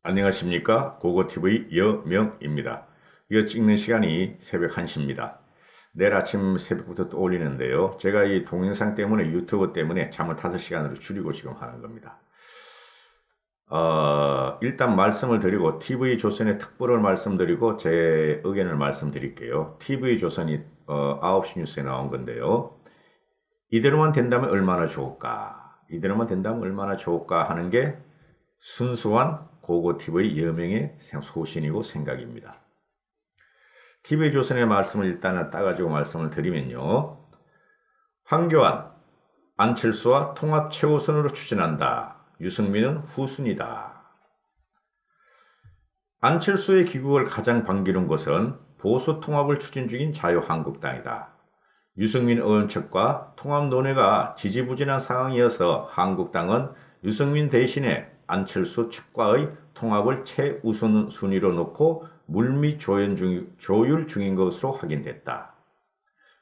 안녕하십니까? 고고TV 여명입니다. 이거 찍는 시간이 새벽 1시입니다. 내일 아침 새벽부터 떠올리는데요. 제가 이 동영상 때문에 유튜브 때문에 잠을 5시간으로 줄이고 지금 하는 겁니다. 일단 말씀을 드리고 TV조선의 특보를 말씀드리고 제 의견을 말씀드릴게요. TV조선이 9시 뉴스에 나온 건데요. 이대로만 된다면 얼마나 좋을까? 이대로만 된다면 얼마나 좋을까 하는 게 순수한 고고TV 여명의 소신이고 생각입니다. TV조선의 말씀을 일단은 따가지고 말씀을 드리면요. 황교안, 안철수와 통합 최우선으로 추진한다. 유승민은 후순이다. 안철수의 귀국을 가장 반기는 것은 보수 통합을 추진 중인 자유한국당이다. 유승민 의원 측과 통합 논의가 지지부진한 상황이어서 한국당은 유승민 대신에 안철수 측과의 통합을 최우선 순위로 놓고 물밑 조율 중인 것으로 확인됐다.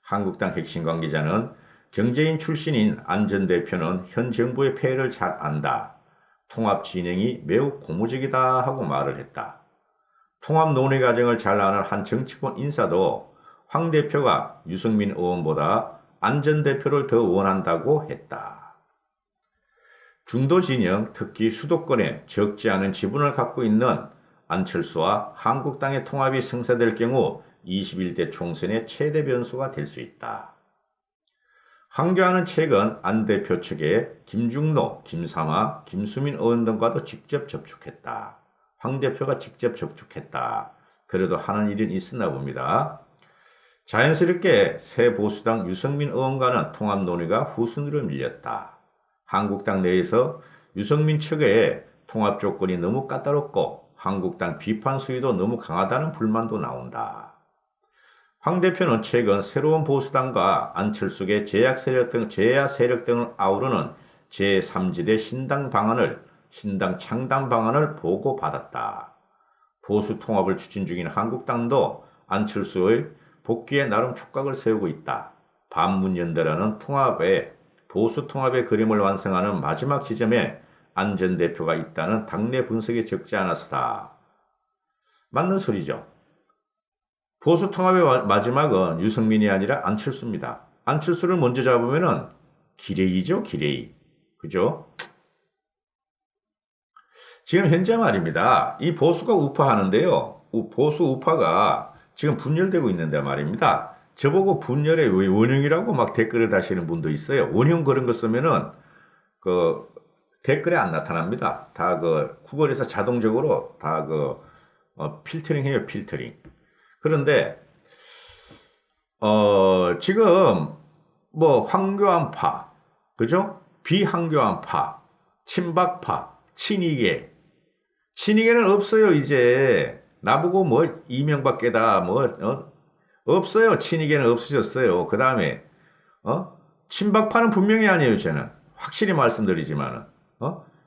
한국당 핵심 관계자는 경제인 출신인 안 전 대표는 현 정부의 폐해를 잘 안다. 통합 진행이 매우 고무적이다 하고 말을 했다. 통합 논의 과정을 잘 아는 한 정치권 인사도 황 대표가 유승민 의원보다 안 전 대표를 더 원한다고 했다. 중도 진영, 특히 수도권에 적지 않은 지분을 갖고 있는 안철수와 한국당의 통합이 성사될 경우 21대 총선의 최대 변수가 될 수 있다. 황교안은 최근 안 대표 측에 김중로, 김삼아, 김수민 의원 등과도 직접 접촉했다. 황 대표가 직접 접촉했다. 그래도 하는 일은 있었나 봅니다. 자연스럽게 새 보수당 유승민 의원과는 통합 논의가 후순위로 밀렸다. 한국당 내에서 유승민 측의 통합 조건이 너무 까다롭고 한국당 비판 수위도 너무 강하다는 불만도 나온다. 황 대표는 최근 새로운 보수당과 안철수의 제야 세력 등을 아우르는 제3지대 신당 창당 방안을 보고받았다. 보수 통합을 추진 중인 한국당도 안철수의 복귀에 나름 촉각을 세우고 있다. 반문연대라는 보수 통합의 그림을 완성하는 마지막 지점에 안 전 대표가 있다는 당내 분석이 적지 않았다. 맞는 소리죠. 보수 통합의 마지막은 유승민이 아니라 안철수입니다. 안철수를 먼저 잡으면은 기레이죠, 기레이. 그죠? 지금 현재 말입니다. 이 보수가 우파하는데요. 보수 우파가 지금 분열되고 있는데 말입니다. 저보고 분열의 원흉이라고 막 댓글을 다시는 분도 있어요. 원흉 그런 거 쓰면은 댓글에 안 나타납니다. 다 구글에서 자동적으로 다 필터링 해요, 필터링. 그런데 지금 뭐 황교안파, 그죠? 비황교안파, 친박파, 친이계는 없어요. 이제 나보고 뭐 이명박계다 없어요. 친이계는 없어졌어요. 그 다음에 친박파는 분명히 아니에요. 저는 확실히 말씀드리지만은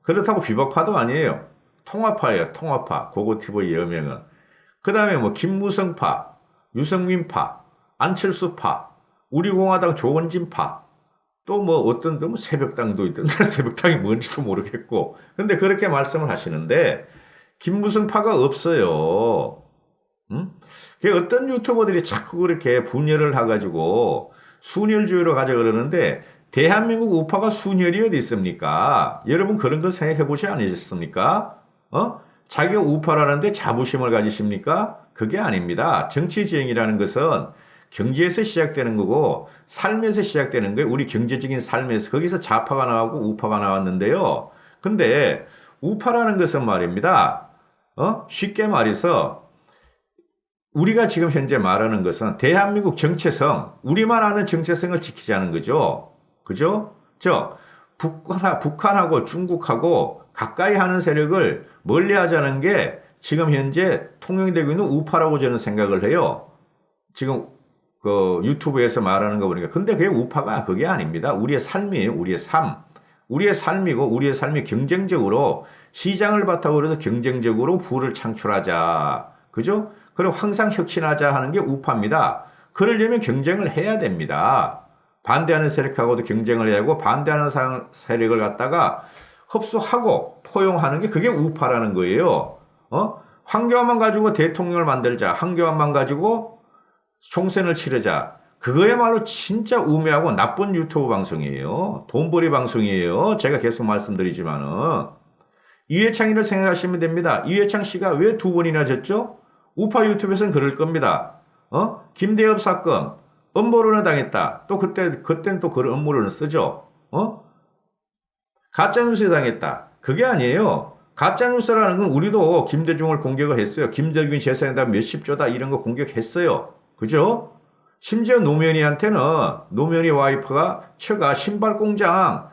그렇다고 비박파도 아니에요. 통합파예요. 통합파. 고고TV 여명은. 그 다음에 뭐 김무성파, 유승민파, 안철수파, 우리공화당 조원진파, 또 뭐 어떤 뭐 새벽당도 있던데 새벽당이 뭔지도 모르겠고. 근데 그렇게 말씀을 하시는데 김무성파가 없어요. 어떤 유튜버들이 자꾸 그렇게 분열을 해가지고 순혈주의로 가자 그러는데 대한민국 우파가 순혈이 어디 있습니까? 여러분 그런 거 생각해 보시 않으셨습니까? 자기가 우파라는데 자부심을 가지십니까? 그게 아닙니다. 정치지행이라는 것은 경제에서 시작되는 거고 삶에서 시작되는 거예요. 우리 경제적인 삶에서 거기서 좌파가 나오고 우파가 나왔는데요. 근데 우파라는 것은 말입니다. 쉽게 말해서 우리가 지금 현재 말하는 것은 대한민국 정체성, 우리만 아는 정체성을 지키자는 거죠. 그죠? 북한하고 중국하고 가까이 하는 세력을 멀리 하자는 게 지금 현재 통용되고 있는 우파라고 저는 생각을 해요. 지금 유튜브에서 말하는 거 보니까. 근데 그게 우파가 그게 아닙니다. 우리의 삶이에요. 우리의 삶. 우리의 삶이고 우리의 삶이 경쟁적으로 시장을 바탕으로 해서 경쟁적으로 부를 창출하자. 그죠? 그리고 항상 혁신하자 하는 게 우파입니다. 그러려면 경쟁을 해야 됩니다. 반대하는 세력하고도 경쟁을 해야 하고 반대하는 세력을 갖다가 흡수하고 포용하는 게 그게 우파라는 거예요. 황교안만 가지고 대통령을 만들자. 황교안만 가지고 총선을 치르자. 그거야말로 진짜 우매하고 나쁜 유튜브 방송이에요. 돈벌이 방송이에요. 제가 계속 말씀드리지만은. 이회창이를 생각하시면 됩니다. 이회창 씨가 왜 두 번이나 졌죠? 우파 유튜브에서는 그럴 겁니다. 김대엽 사건, 음모론을 당했다. 또 그때는 또 그런 음모론을 쓰죠. 가짜뉴스에 당했다. 그게 아니에요. 가짜뉴스라는 건 우리도 김대중을 공격을 했어요. 김대중이 재산에다 몇십 조다 이런 거 공격했어요. 그죠? 심지어 노무현이 와이프가 처가 신발공장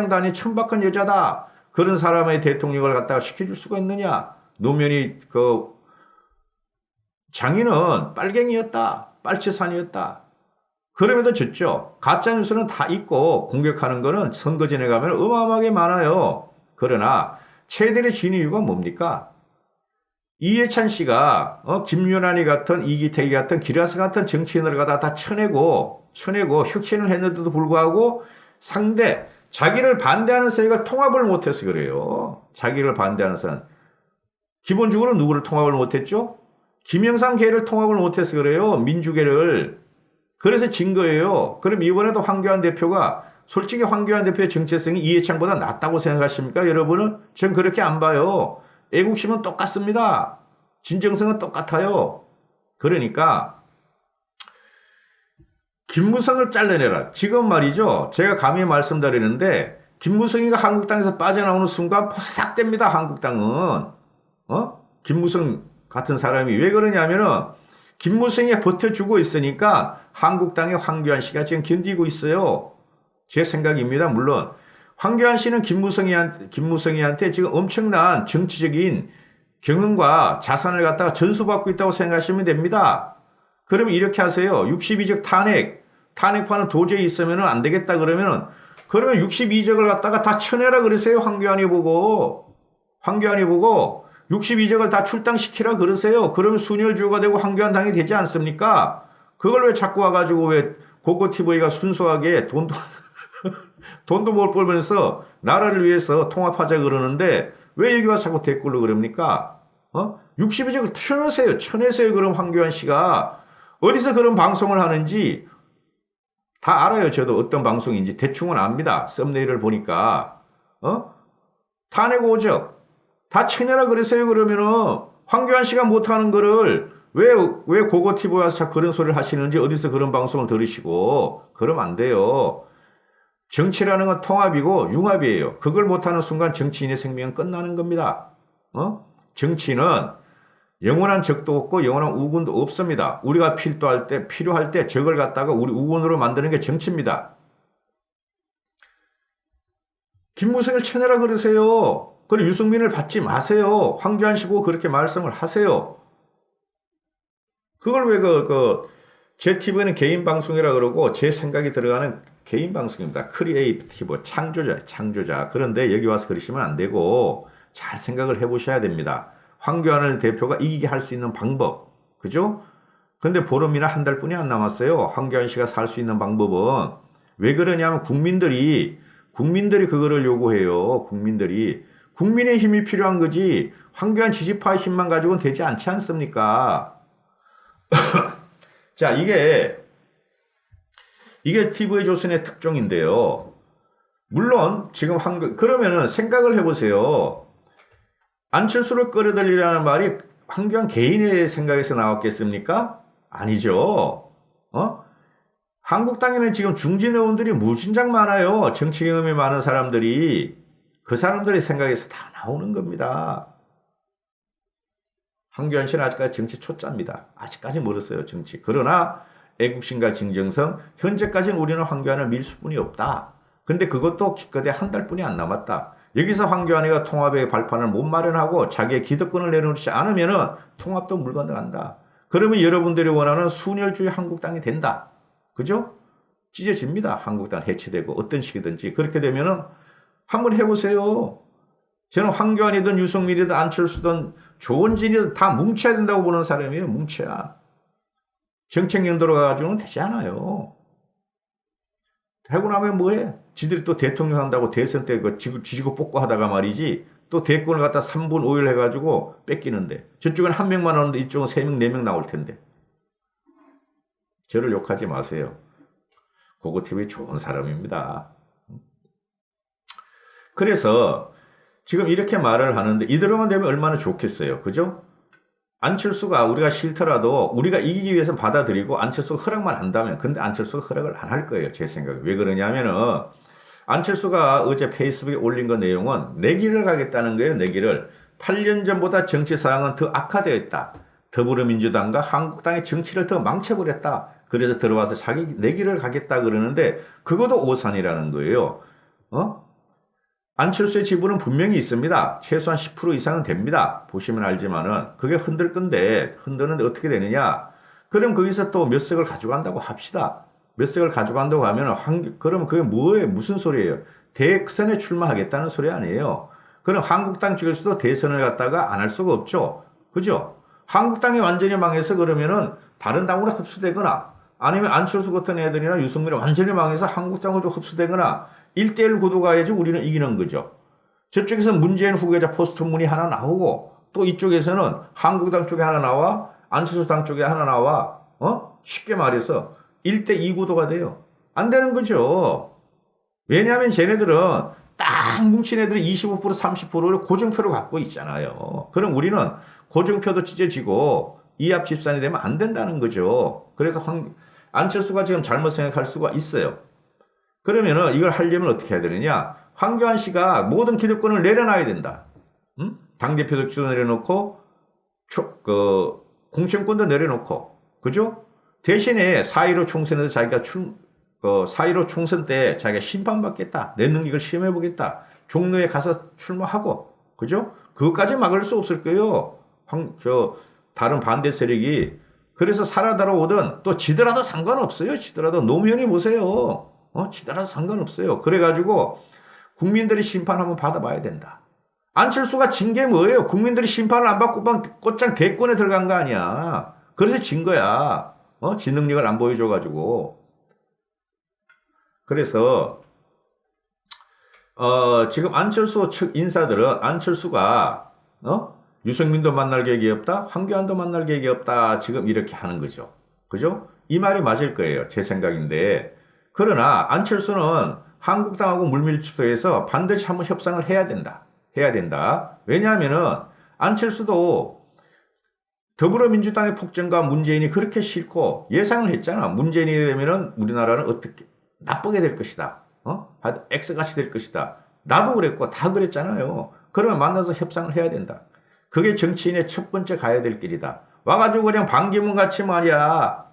다니 천박한 여자다. 그런 사람의 대통령을 갖다가 시켜줄 수가 있느냐? 노무현이 장인은 빨갱이였다. 빨치산이었다. 그럼에도 졌죠. 가짜뉴스는 다 있고 공격하는 거는 선거전에 가면 어마어마하게 많아요. 그러나 최대의 진이유가 뭡니까? 이해찬 씨가 김윤환이 같은 이기택이 같은 기라스 같은 정치인을 갖다 다 쳐내고 혁신을 했는데도 불구하고 자기를 반대하는 세력을 통합을 못해서 그래요. 자기를 반대하는 사람. 기본적으로 누구를 통합을 못했죠? 김영삼계를 통합을 못해서 그래요. 민주계를. 그래서 진 거예요. 그럼 이번에도 황교안 대표가 솔직히 황교안 대표의 정체성이 이해창보다 낫다고 생각하십니까? 여러분은? 전 그렇게 안 봐요. 애국심은 똑같습니다. 진정성은 똑같아요. 그러니까 김무성을 잘라내라. 지금 말이죠. 제가 감히 말씀드리는데 김무성이가 한국당에서 빠져나오는 순간 포사삭됩니다. 한국당은. 김무성 같은 사람이 왜 그러냐면은 김무성이 버텨주고 있으니까 한국당의 황교안 씨가 지금 견디고 있어요. 제 생각입니다. 물론 황교안 씨는 김무성이한테 지금 엄청난 정치적인 경험과 자산을 갖다가 전수받고 있다고 생각하시면 됩니다. 그러면 이렇게 하세요. 62적 탄핵파는 도저히 있으면 안 되겠다 그러면 62적을 갖다가 다 쳐내라 그러세요. 황교안이 보고 62적을 다 출당시키라 그러세요. 그러면 순혈주가 되고 황교안 당이 되지 않습니까? 그걸 왜 자꾸 와가지고 왜 고고TV가 순수하게 돈도 못 벌면서 나라를 위해서 통합하자 그러는데 왜 여기 와서 자꾸 댓글로 그럽니까? 62적을 쳐내세요. 그럼 황교안 씨가 어디서 그런 방송을 하는지 다 알아요. 저도 어떤 방송인지 대충은 압니다. 썸네일을 보니까. 탄핵 5적 다 쳐내라 그러세요. 그러면은 황교안 씨가 못하는 거를 왜 고고TV 와서 자꾸 그런 소리를 하시는지 어디서 그런 방송을 들으시고 그러면 안 돼요. 정치라는 건 통합이고 융합이에요. 그걸 못하는 순간 정치인의 생명은 끝나는 겁니다. 정치는 영원한 적도 없고 영원한 우군도 없습니다. 우리가 필요할 때 적을 갖다가 우리 우군으로 만드는 게 정치입니다. 김무성을 쳐내라 그러세요. 그리고 유승민을 받지 마세요. 황교안 씨 보고 그렇게 말씀을 하세요. 그걸 왜 제 TV는 개인 방송이라 그러고 제 생각이 들어가는 개인 방송입니다. 크리에이티브, 창조자. 그런데 여기 와서 그러시면 안 되고 잘 생각을 해보셔야 됩니다. 황교안을 대표가 이기게 할 수 있는 방법. 그죠? 근데 보름이나 한 달뿐이 안 남았어요. 황교안 씨가 살 수 있는 방법은. 왜 그러냐면 국민들이 그거를 요구해요. 국민의 힘이 필요한 거지 황교안 지지파의 힘만 가지고는 되지 않지 않습니까? 자, 이게 TV조선의 특종인데요. 물론 지금 그러면은 생각을 해보세요. 안철수를 끌어들이라는 말이 황교안 개인의 생각에서 나왔겠습니까? 아니죠. 한국당에는 지금 중진 의원들이 무진장 많아요. 정치 경험이 많은 사람들이. 그 사람들의 생각에서 다 나오는 겁니다. 황교안 씨는 아직까지 정치 초짜입니다. 아직까지 멀었어요, 정치. 그러나 애국심과 진정성, 현재까지는 우리는 황교안을 밀 수뿐이 없다. 근데 그것도 기껏해 한 달뿐이 안 남았다. 여기서 황교안이가 통합의 발판을 못 마련하고 자기의 기득권을 내놓지 않으면은 통합도 물 건너간다. 그러면 여러분들이 원하는 순혈주의 한국당이 된다. 그죠? 찢어집니다. 한국당 해체되고 어떤 식이든지. 그렇게 되면은 한번 해보세요. 저는 황교안이든 유승민이든 안철수든 조원진이든 다 뭉쳐야 된다고 보는 사람이에요. 뭉쳐야. 정책 연도로 가가지고는 되지 않아요. 하고 나면 뭐해? 지들이 또 대통령 한다고 대선 때 그 지지고 뽑고 하다가 말이지. 또 대권을 갖다 3분 5일 해가지고 뺏기는데. 저쪽은 한 명만 오는데 이쪽은 3명, 4명 나올 텐데. 저를 욕하지 마세요. 고고TV 좋은 사람입니다. 그래서 지금 이렇게 말을 하는데 이대로만 되면 얼마나 좋겠어요. 그죠? 안철수가 우리가 싫더라도 우리가 이기기 위해서 받아들이고 안철수가 허락만 한다면 근데 안철수가 허락을 안 할 거예요. 제 생각에. 왜 그러냐면은 안철수가 어제 페이스북에 올린 거 내용은 내 길을 가겠다는 거예요. 내 길을. 8년 전보다 정치 상황은 더 악화되어 있다. 더불어민주당과 한국당의 정치를 더 망쳐버렸다. 그래서 들어와서 자기 내 길을 가겠다 그러는데 그것도 오산이라는 거예요. 안철수의 지분은 분명히 있습니다. 최소한 10% 이상은 됩니다. 보시면 알지만은 그게 흔들 건데 흔드는데 어떻게 되느냐? 그럼 거기서 또 몇 석을 가져간다고 합시다. 몇 석을 가져간다고 하면 그럼 그게 뭐예요? 무슨 소리예요? 대선에 출마하겠다는 소리 아니에요. 그럼 한국당 쪽에서도 대선을 갖다가 안 할 수가 없죠. 그죠? 한국당이 완전히 망해서 그러면은 다른 당으로 흡수되거나 아니면 안철수 같은 애들이나 유승민이 완전히 망해서 한국당으로 흡수되거나 1대1 구도 가야지 우리는 이기는 거죠. 저쪽에서 문재인 후계자 포스트문이 하나 나오고 또 이쪽에서는 한국당 쪽에 하나 나와 안철수 당 쪽에 하나 나와 쉽게 말해서 1대2 구도가 돼요. 안 되는 거죠. 왜냐하면 쟤네들은 딱 뭉친 애들이 25% 30%를 고정표로 갖고 있잖아요. 그럼 우리는 고정표도 찢어지고 이합 집산이 되면 안 된다는 거죠. 그래서 안철수가 지금 잘못 생각할 수가 있어요. 그러면은 이걸 하려면 어떻게 해야 되느냐? 황교안 씨가 모든 기득권을 내려놔야 된다. 당대표 득주도 내려놓고, 공천권도 내려놓고, 그죠? 대신에 4.15 총선에서 자기가 4.15 총선 때 자기가 심판받겠다. 내 능력을 시험해보겠다. 종로에 가서 출마하고, 그죠? 그것까지 막을 수 없을 거예요. 다른 반대 세력이. 그래서 살아다로 오든 또 지더라도 상관없어요. 지더라도 노무현이 보세요. 지더라도 상관없어요. 그래가지고 국민들이 심판 한번 받아봐야 된다. 안철수가 진 게 뭐예요? 국민들이 심판을 안 받고 곧장 대권에 들어간 거 아니야. 그래서 진 거야. 지 능력을 안 보여줘가지고. 그래서 지금 안철수 측 인사들은 안철수가 유승민도 만날 계획이 없다. 황교안도 만날 계획이 없다. 지금 이렇게 하는 거죠. 그죠? 이 말이 맞을 거예요. 제 생각인데. 그러나 안철수는 한국당하고 물밀집소에서 반드시 한번 협상을 해야 된다. 해야 된다. 왜냐하면은 안철수도 더불어민주당의 폭정과 문재인이 그렇게 싫고 예상을 했잖아. 문재인이 되면은 우리나라는 어떻게 나쁘게 될 것이다. X같이 될 것이다. 나도 그랬고 다 그랬잖아요. 그러면 만나서 협상을 해야 된다. 그게 정치인의 첫 번째 가야 될 길이다. 와가지고 그냥 반기문 같이 말이야.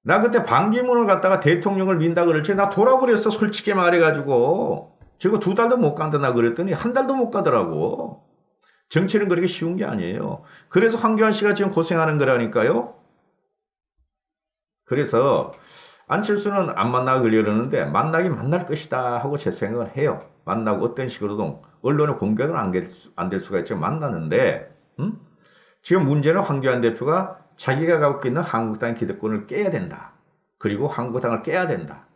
나 그때 반기문을 갖다가 대통령을 민다 그랬지. 나 돌아버렸어. 솔직히 말해가지고. 저거 2달도 못 간다 나 그랬더니 1달도 못 가더라고. 정치는 그렇게 쉬운 게 아니에요. 그래서 황교안 씨가 지금 고생하는 거라니까요. 그래서 안철수는 안 만나고 그러는데 만나긴 만날 것이다 하고 제 생각을 해요. 만나고 어떤 식으로든 언론에 공개는 안 될 수가 있지만 만나는데 지금 문제는 황교안 대표가 자기가 갖고 있는 한국당 기득권을 깨야 된다. 그리고 한국당을 깨야 된다.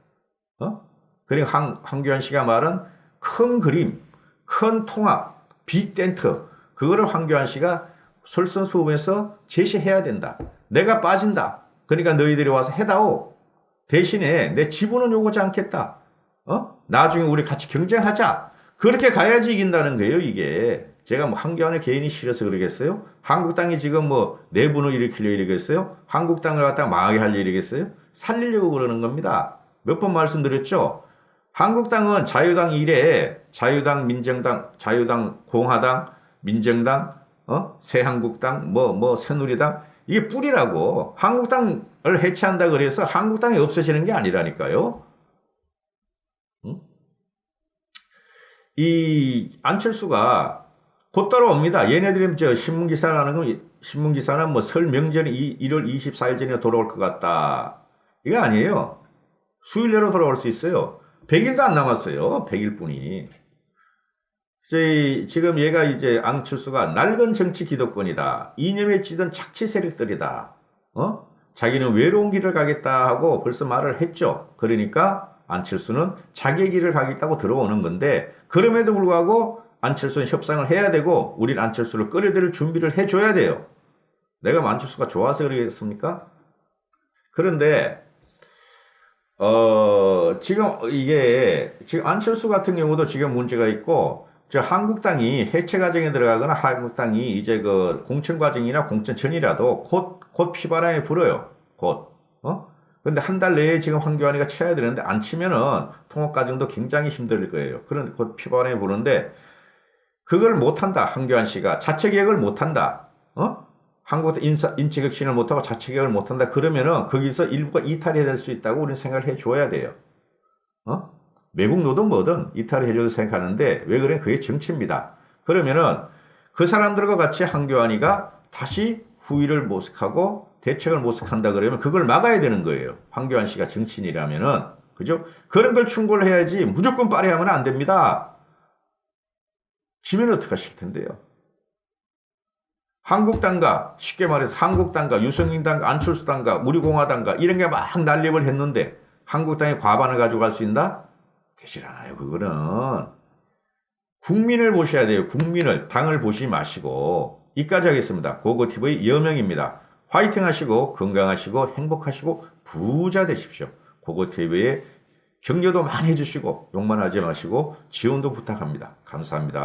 그리고 황교안 씨가 말한 큰 그림, 큰 통합, 빅텐트 그거를 황교안 씨가 솔선수범해서 제시해야 된다. 내가 빠진다. 그러니까 너희들이 와서 해다오. 대신에 내 지분은 요구하지 않겠다. 나중에 우리 같이 경쟁하자. 그렇게 가야지 이긴다는 거예요, 이게. 제가 뭐 황교안의 개인이 싫어서 그러겠어요? 한국당이 지금 뭐 내분을 일으키려 이러겠어요? 한국당을 갖다가 망하게 하려 이러겠어요? 살리려고 그러는 겁니다. 몇 번 말씀드렸죠? 한국당은 자유당 이래 자유당, 민정당, 자유당, 공화당, 민정당, 새한국당, 새누리당 이게 뿌리라고. 한국당을 해체한다 그래서 한국당이 없어지는 게 아니라니까요. 이 안철수가 곧 따라옵니다. 얘네들이 신문기사는 뭐 설 명절이 1월 24일 전에 돌아올 것 같다. 이거 아니에요. 수일 내로 돌아올 수 있어요. 100일도 안 남았어요. 100일뿐이. 지금 얘가 이제 안철수가 낡은 정치 기득권이다. 이념에 찌든 착취 세력들이다. 자기는 외로운 길을 가겠다 하고 벌써 말을 했죠. 그러니까 안철수는 자기의 길을 가겠다고 들어오는 건데 그럼에도 불구하고 안철수는 협상을 해야 되고 우리는 안철수를 끌어들일 준비를 해줘야 돼요. 내가 뭐 안철수가 좋아서 그러겠습니까? 그런데 지금 안철수 같은 경우도 지금 문제가 있고 저 한국당이 해체 과정에 들어가거나 한국당이 이제 그 공천 과정이나 공천 전이라도 곧 피바람이 불어요. 곧. 근데 한 달 내에 지금 황교안이가 쳐야 되는데 안 치면은 통합 과정도 굉장히 힘들 거예요. 그런데 곧 피바람이 부는데 그걸 못한다. 황교안 씨가 자체 개혁을 못한다. 한국도 인치 혁신을 못하고 자체 개혁을 못한다. 그러면은 거기서 일부가 이탈이 될 수 있다고 우리는 생각을 해줘야 돼요. 외국 노든 뭐든 이탈을 해줘도 생각하는데 왜 그래? 그게 정치입니다. 그러면은 그 사람들과 같이 황교안이가 다시 후위를 모색하고 대책을 모색한다 그러면 그걸 막아야 되는 거예요. 황교안 씨가 정치인이라면은 그죠? 그런 걸 충고를 해야지 무조건 빨리하면 안 됩니다. 지면 어떡하실 텐데요. 한국당과 쉽게 말해서 한국당과 유승민당과 안철수당과 우리공화당과 이런 게 막 난립을 했는데 한국당이 과반을 가져갈 수 있나? 되질 않아요. 그거는 국민을 보셔야 돼요. 국민을 당을 보시지 마시고 이까지 하겠습니다. 고고TV 여명입니다. 화이팅 하시고 건강하시고 행복하시고 부자 되십시오. 고고TV에 격려도 많이 해주시고 욕만 하지 마시고 지원도 부탁합니다. 감사합니다.